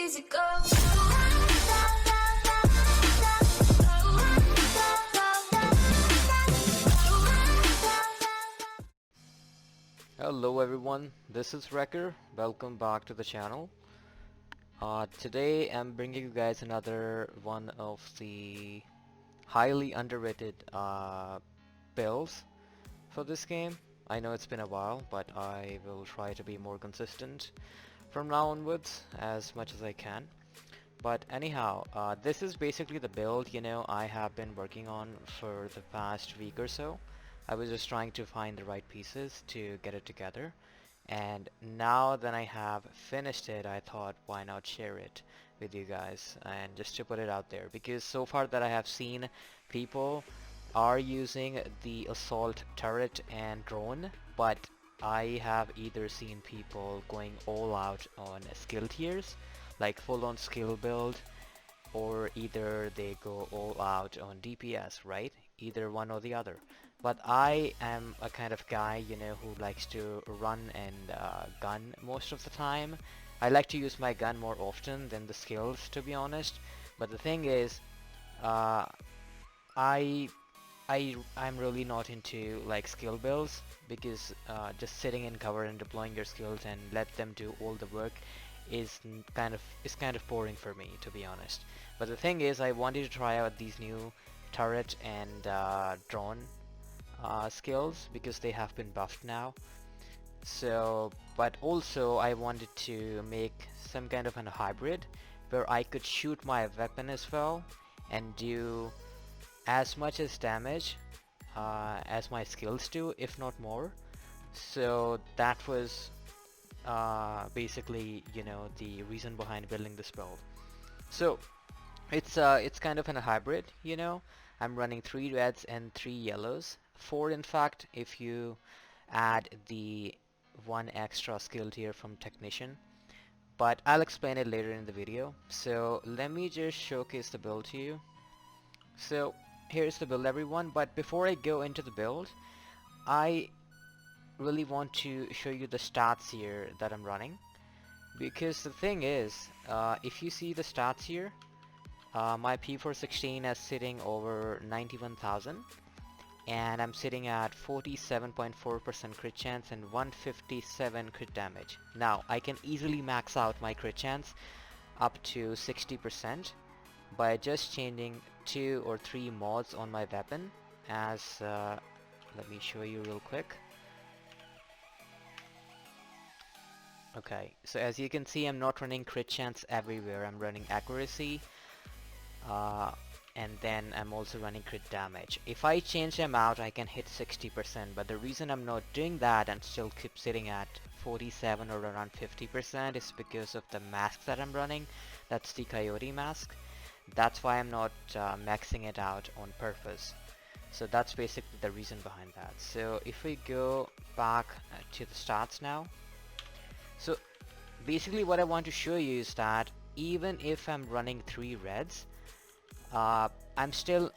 easy go. Hello everyone, this is Wrecker. Welcome back to the channel. Today I'm bringing you guys another one of the highly underrated builds for this game. I know it's been a while, but I will try to be more consistent from now onwards as much as I can. But anyhow, this is basically the build, I have been working on for the past week or so. I was just trying to find the right pieces to get it together. And now that I have finished it, I thought why not share it with you guys and just to put it out there, because so far that I have seen, people are using the assault turret and drone, but I have either seen people going all out on skill tiers, like full on skill build, or either they go all out on DPS, right? Either one or the other. But I am a kind of guy, who likes to run and gun most of the time. I like to use my gun more often than the skills, to be honest. But the thing is, uh, I I'm really not into like skill builds, because just sitting in cover and deploying your skills and let them do all the work is kind of boring for me, to be honest. But the thing is, I wanted to try out these new turret and drone skills because they have been buffed now. So, but also I wanted to make some kind of a hybrid where I could shoot my weapon as well and do as much as damage as my skills do, if not more. So that was basically, the reason behind building this build. So it's kind of a hybrid, I'm running 3 reds and 3 yellows. 4 in fact, if you add the one extra skill tier from technician. But I'll explain it later in the video. So let me just showcase the build to you. So here's the build, everyone, but before I go into the build, I really want to show you the stats here that I'm running, because the thing is, if you see the stats here, my P416 is sitting over 91,000, and I'm sitting at 47.4% crit chance and 157 crit damage. Now I can easily max out my crit chance up to 60% by just changing 2 or 3 mods on my weapon, as let me show you real quick. Okay, so as you can see, I'm not running crit chance everywhere. I'm running accuracy, and then I'm also running crit damage. If I change them out, I can hit 60%, but the reason I'm not doing that and still keep sitting at 47 or around 50% is because of the mask that I'm running. That's the coyote mask. That's why I'm not maxing it out on purpose. So that's basically the reason behind that. So if we go back to the stats now, so basically what I want to show you is that even if I'm running 3 reds, I'm still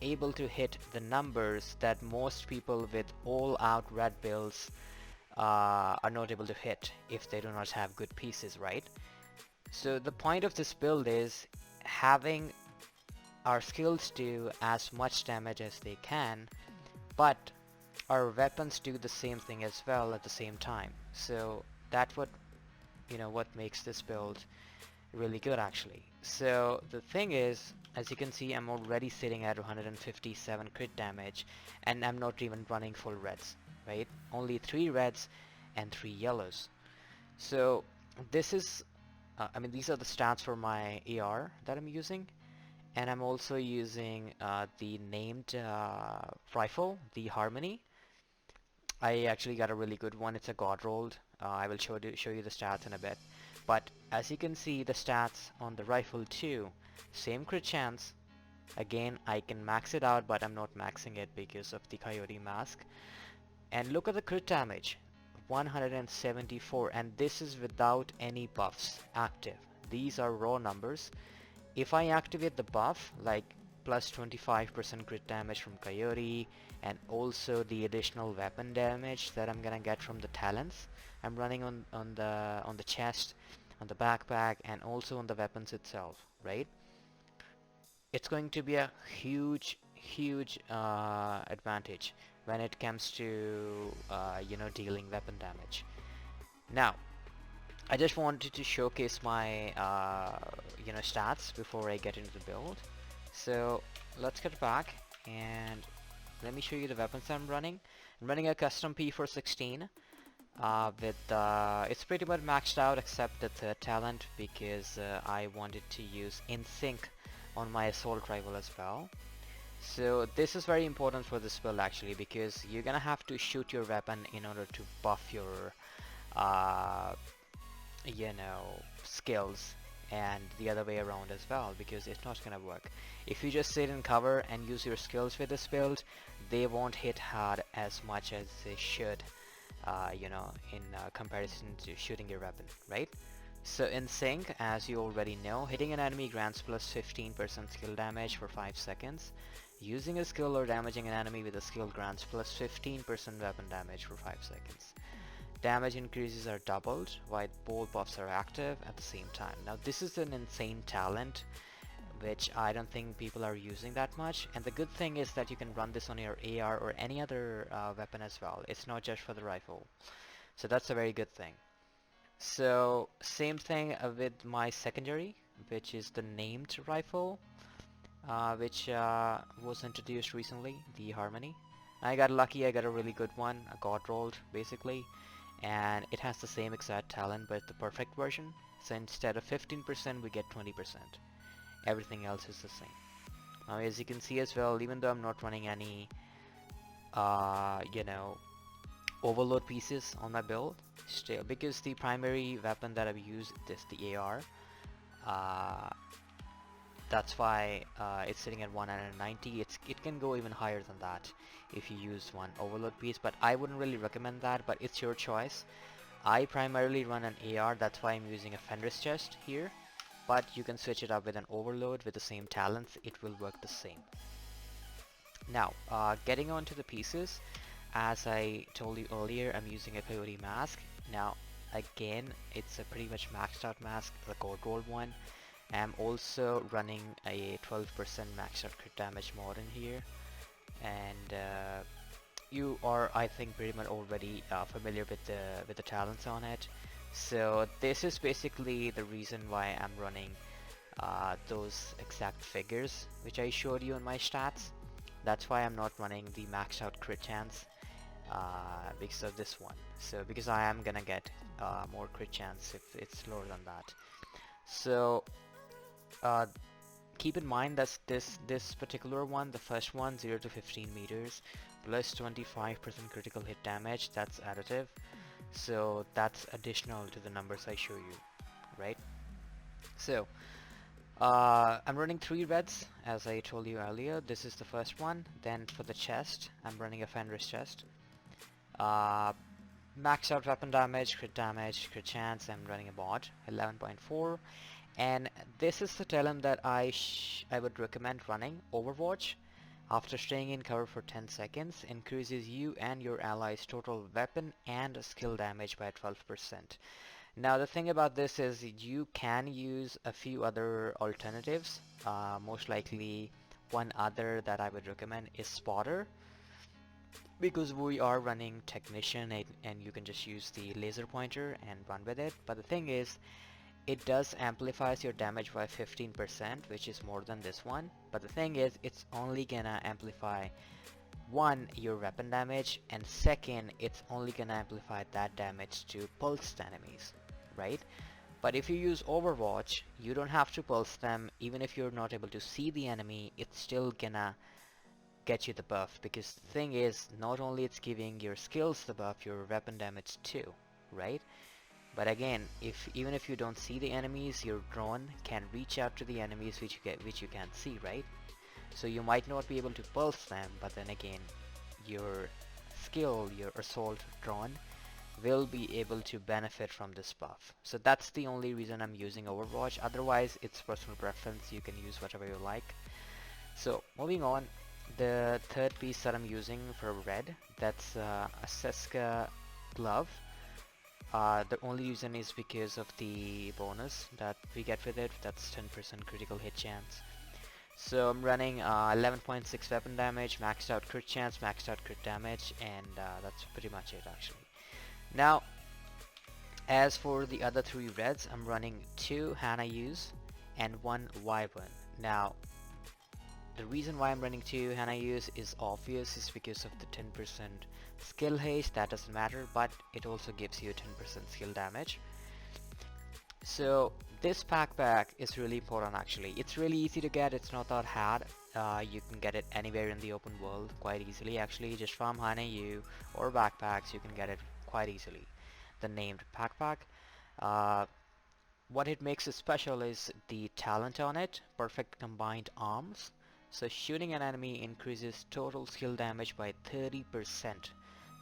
able to hit the numbers that most people with all out red builds are not able to hit if they do not have good pieces, right? So the point of this build is having our skills do as much damage as they can, but our weapons do the same thing as well at the same time. So that's what makes this build really good, actually. So the thing is, as you can see, I'm already sitting at 157 crit damage, and I'm not even running full reds, right? Only 3 reds and 3 yellows. So this is these are the stats for my AR that I'm using, and I'm also using the named rifle, the Harmony. I actually got a really good one. It's a god rolled. I will show you the stats in a bit. But as you can see, the stats on the rifle too, same crit chance. Again, I can max it out, but I'm not maxing it because of the coyote mask. And look at the crit damage, 174, and this is without any buffs active. These are raw numbers. If I activate the buff, like plus 25% crit damage from coyote, and also the additional weapon damage that I'm gonna get from the talents I'm running on the chest, on the backpack, and also on the weapons itself, right? It's going to be a huge advantage when it comes to dealing weapon damage. Now, I just wanted to showcase my stats before I get into the build. So let's get back and let me show you the weapons I'm running. I'm running a custom P416 with it's pretty much maxed out except the third talent because I wanted to use in sync on my assault rifle as well. So this is very important for this build actually, because you're gonna have to shoot your weapon in order to buff your uh, skills, and the other way around as well, because it's not gonna work. If you just sit in cover and use your skills with this build, they won't hit hard as much as they should, in comparison to shooting your weapon, right? So in sync, as you already know, hitting an enemy grants plus 15% skill damage for 5 seconds. Using a skill or damaging an enemy with a skill grants plus 15% weapon damage for 5 seconds. Damage increases are doubled while both buffs are active at the same time. Now this is an insane talent which I don't think people are using that much, and the good thing is that you can run this on your AR or any other weapon as well. It's not just for the rifle, so that's a very good thing. So same thing with my secondary, which is the named rifle, which was introduced recently, the Harmony. I got lucky, I got a really good one, I got rolled basically, and it has the same exact talent but the perfect version. So instead of 15% we get 20%. Everything else is the same. Now as you can see as well, even though I'm not running any uh, you know overload pieces on my build, still, because the primary weapon that I've used is the AR, uh, that's why it's sitting at 190. It can go even higher than that if you use one overload piece, but I wouldn't really recommend that, but it's your choice. I primarily run an AR, that's why I'm using a Fenris chest here, but you can switch it up with an overload with the same talents, it will work the same. Now, getting on to the pieces, as I told you earlier, I'm using a peyote mask. Now, again, it's a pretty much maxed out mask, the gold roll one. I'm also running a 12% maxed out crit damage mod in here, and you are, I think, pretty much already familiar with the talents on it. So this is basically the reason why I'm running those exact figures which I showed you in my stats. That's why I'm not running the maxed out crit chance because of this one. So because I am gonna get more crit chance if it's lower than that. So uh, keep in mind that this particular one, the first one, 0 to 15 meters, plus 25% critical hit damage, that's additive. So that's additional to the numbers I show you, right? So I'm running 3 reds, as I told you earlier. This is the first one. Then for the chest, I'm running a Fenris chest. Uh, Max out weapon damage, crit chance, I'm running a bot, 11.4. And this is the talent that I would recommend running, Overwatch. After staying in cover for 10 seconds, increases you and your allies' total weapon and skill damage by 12%. Now the thing about this is you can use a few other alternatives. Most likely one other that I would recommend is Spotter, because we are running Technician, and you can just use the laser pointer and run with it. But the thing is, it does amplifies your damage by 15%, which is more than this one. But the thing is, it's only gonna amplify one, your weapon damage, and second, it's only gonna amplify that damage to pulsed enemies, right? But if you use Overwatch, you don't have to pulse them. Even if you're not able to see the enemy, it's still gonna get you the buff, because the thing is, not only it's giving your skills the buff, your weapon damage too, right? But again, even if you don't see the enemies, your drone can reach out to the enemies which you can't see, right? So you might not be able to pulse them, but then again, your skill, your assault drone, will be able to benefit from this buff. So that's the only reason I'm using Overwatch. Otherwise, it's personal preference. You can use whatever you like. So moving on, the third piece that I'm using for red, that's a Seska glove. The only reason is because of the bonus that we get with it. That's 10% critical hit chance. So I'm running 11.6 weapon damage, maxed out crit chance, maxed out crit damage, and that's pretty much it actually. Now, as for the other three reds, I'm running 2 Hana U's and 1 Wyvern. Now, the reason why I'm running 2 Hana U's is obvious, is because of the 10% skill haste. That doesn't matter, but it also gives you 10% skill damage. So this pack is really important actually. It's really easy to get, it's not that hard. You can get it anywhere in the open world quite easily actually. Just from Hana U or backpacks, you can get it quite easily. The named pack. Uh, what it makes it special is the talent on it, perfect combined arms. So shooting an enemy increases total skill damage by 30%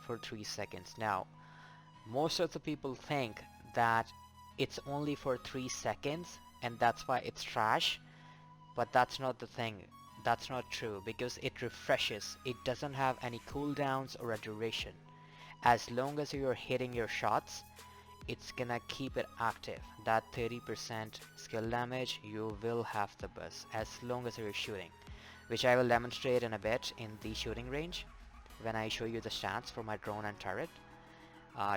for 3 seconds. Now, most of the people think that it's only for 3 seconds and that's why it's trash, but that's not the thing. That's not true because it refreshes. It doesn't have any cooldowns or a duration. As long as you're hitting your shots, it's gonna keep it active. That 30% skill damage, you will have the buzz as long as you're shooting, which I will demonstrate in a bit in the shooting range when I show you the stats for my drone and turret.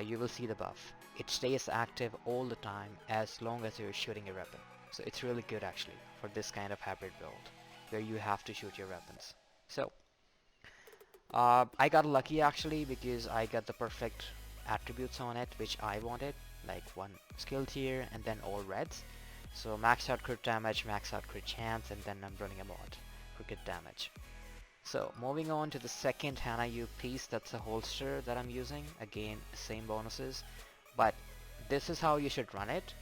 You will see the buff. It stays active all the time as long as you're shooting your weapon. So it's really good actually for this kind of hybrid build where you have to shoot your weapons. So I got lucky actually because I got the perfect attributes on it which I wanted, like 1 skill tier and then all reds. So max out crit damage, max out crit chance, and then I'm running a mod for crit damage. So moving on to the second Hana U piece, that's a holster that I'm using. Again, same bonuses, but this is how you should run it.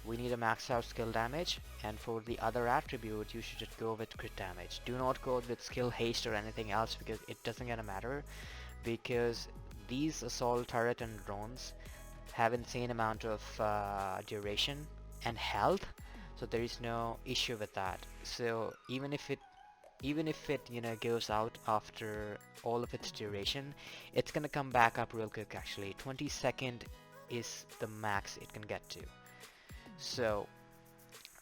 We need a max out skill damage, and for the other attribute you should just go with crit damage. Do not go with skill haste or anything else because it doesn't gonna matter, because these assault turret and drones have insane amount of duration and health, so there is no issue with that. So even if it goes out after all of its duration, it's gonna come back up real quick actually. 20-second is the max it can get to. So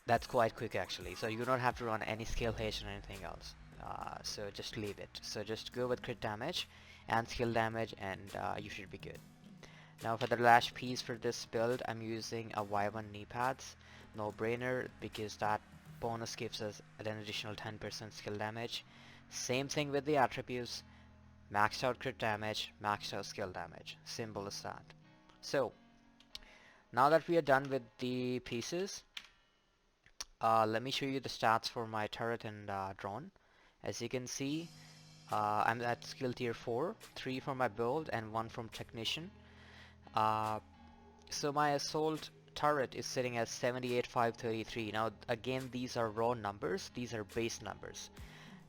that's quite quick actually. So you don't have to run any skill haste or anything else. So just leave it. So just go with crit damage and skill damage and you should be good. Now for the last piece for this build, I'm using a Y1 knee pads. No brainer because that bonus gives us an additional 10% skill damage. Same thing with the attributes. Maxed out crit damage, maxed out skill damage. Simple as that. So now that we are done with the pieces, let me show you the stats for my turret and drone. As you can see, I'm at skill tier 4, 3 for my build and 1 from technician. So my assault turret is sitting at 78,533. Now again, these are raw numbers, these are base numbers.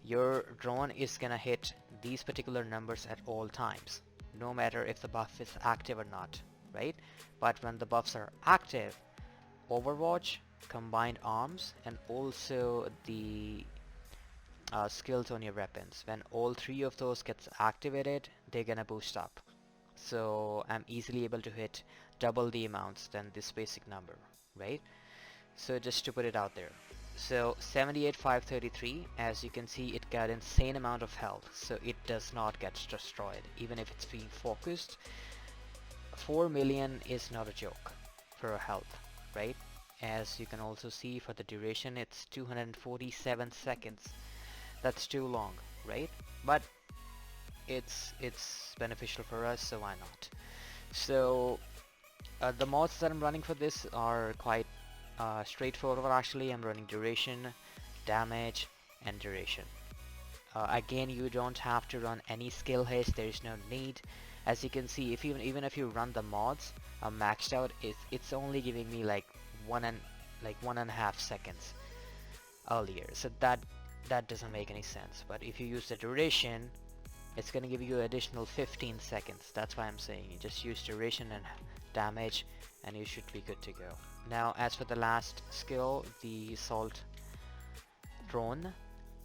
Your drone is gonna hit these particular numbers at all times, no matter if the buff is active or not, right? But when the buffs are active, Overwatch, combined arms, and also the skills on your weapons, when all 3 of those gets activated, they're gonna boost up. So I'm easily able to hit double the amounts than this basic number, right? So just to put it out there. So 78,533, as you can see, it got insane amount of health, so it does not get destroyed even if it's being focused. 4 million is not a joke for a health, right? As you can also see, for the duration it's 247 seconds. That's too long, right? But it's beneficial for us, so why not? So the mods that I'm running for this are quite straightforward actually. I'm running duration, damage, and duration. Again, you don't have to run any skill haste, there is no need. As you can see, if even if you run the mods maxed out, it's only giving me like 1.5 seconds earlier, so that doesn't make any sense. But if you use the duration, it's gonna give you additional 15 seconds. That's why I'm saying you just use duration and damage and you should be good to go. Now as for the last skill, the assault drone,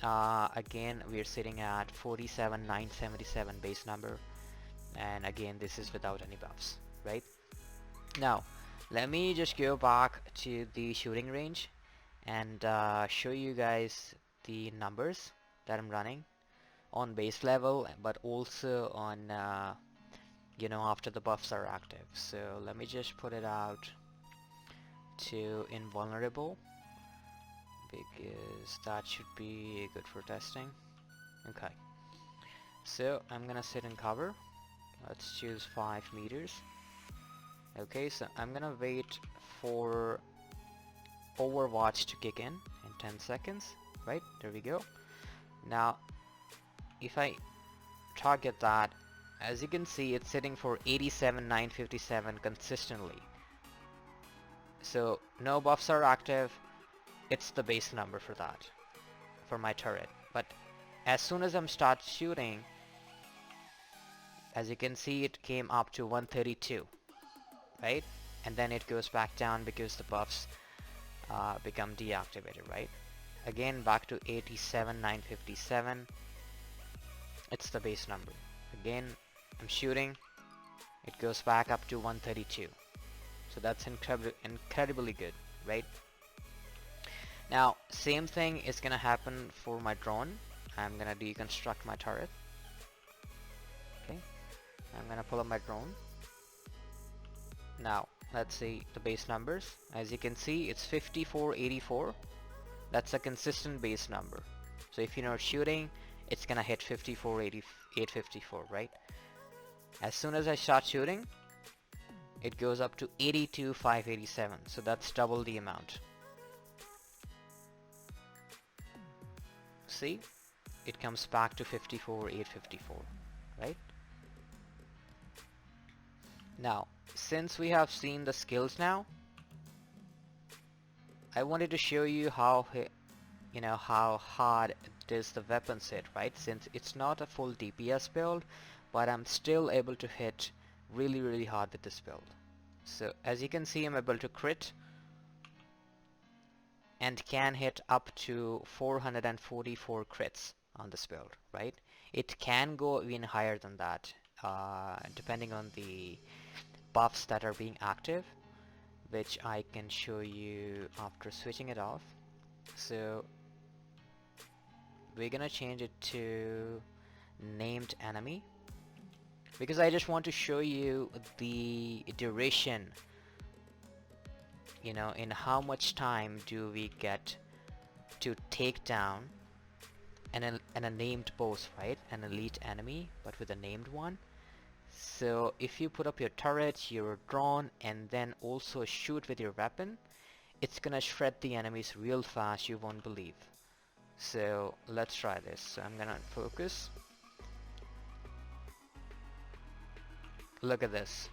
again we're sitting at 47,977 base number, and again this is without any buffs, right? Now let me just go back to the shooting range and show you guys the numbers that I'm running on base level, but also on after the buffs are active. So let me just put it out to invulnerable, because that should be good for testing. Okay, so I'm gonna sit in cover. Let's choose 5 meters. Okay, so I'm gonna wait for Overwatch to kick in 10 seconds. Right, there we go. Now if I target that, as you can see, it's sitting for 87,957 consistently. So no buffs are active. It's the base number for that, for my turret. But as soon as I'm start shooting, as you can see, it came up to 132, right? And then it goes back down because the buffs become deactivated, right? Again, back to 87,957. It's the base number. Again, I'm shooting, it goes back up to 132. So that's incredibly good, right? Now, same thing is gonna happen for my drone. I'm gonna deconstruct my turret. Okay, I'm gonna pull up my drone. Now, let's see the base numbers. As you can see, it's 5484. That's a consistent base number. So if you're not shooting, it's gonna hit 854, right? As soon as I start shooting, it goes up to 82,587. So that's double the amount. See, it comes back to 54,854, right? Now, since we have seen the skills now, I wanted to show you how hard does the weapons hit, right? Since it's not a full DPS build, but I'm still able to hit really hard with this build. So as you can see, I'm able to crit and can hit up to 444 crits on this build, right? It can go even higher than that, depending on the buffs that are being active, which I can show you after switching it off. So we're gonna change it to named enemy, because I just want to show you the duration, in how much time do we get to take down a named boss, right? An elite enemy, but with a named one. So if you put up your turret, your drone, and then also shoot with your weapon, it's gonna shred the enemies real fast, you won't believe. So let's try this. So I'm gonna focus. Look at this.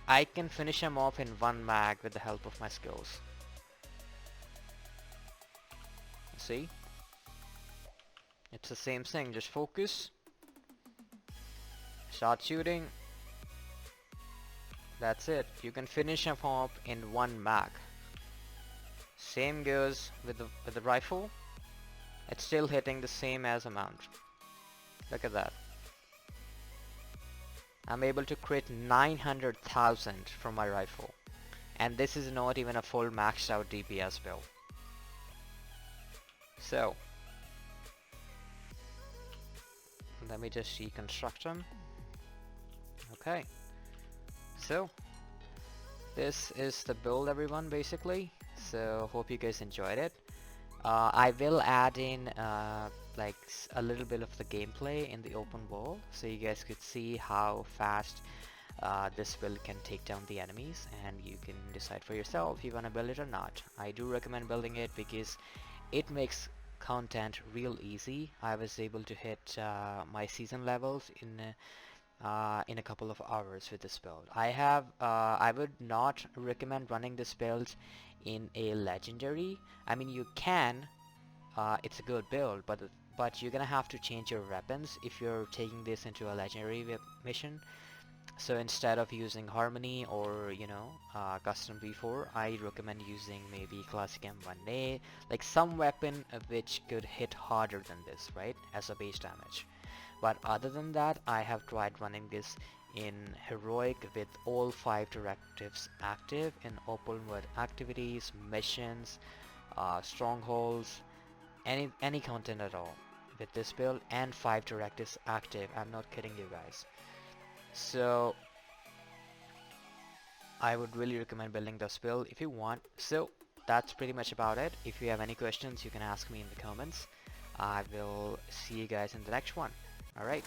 I can finish him off in one mag with the help of my skills. See? It's the same thing, just focus. Start shooting. That's it. You can finish him off in one mag. Same goes with the rifle. It's still hitting the same as amount. Look at that. I'm able to crit 900,000 from my rifle, and this is not even a full maxed out DPS build. So let me just reconstruct them. Okay, so this is the build, everyone, basically. So hope you guys enjoyed it. I will add in like a little bit of the gameplay in the open world, so you guys could see how fast this build can take down the enemies, and you can decide for yourself if you want to build it or not. I do recommend building it because it makes content real easy. I was able to hit my season levels in a couple of hours with this build. I would not recommend running this build in a legendary. I mean, you can, it's a good build, but you're gonna have to change your weapons if you're taking this into a legendary mission. So instead of using Harmony or custom V4, I recommend using maybe classic M1A, like some weapon which could hit harder than this, right, as a base damage. But other than that, I have tried running this in heroic with all 5 directives active in open world activities, missions, strongholds, any content at all with this build, and 5 directives active. I'm not kidding you guys. So I would really recommend building this build if you want. So that's pretty much about it. If you have any questions, you can ask me in the comments. I will see you guys in the next one. Alright.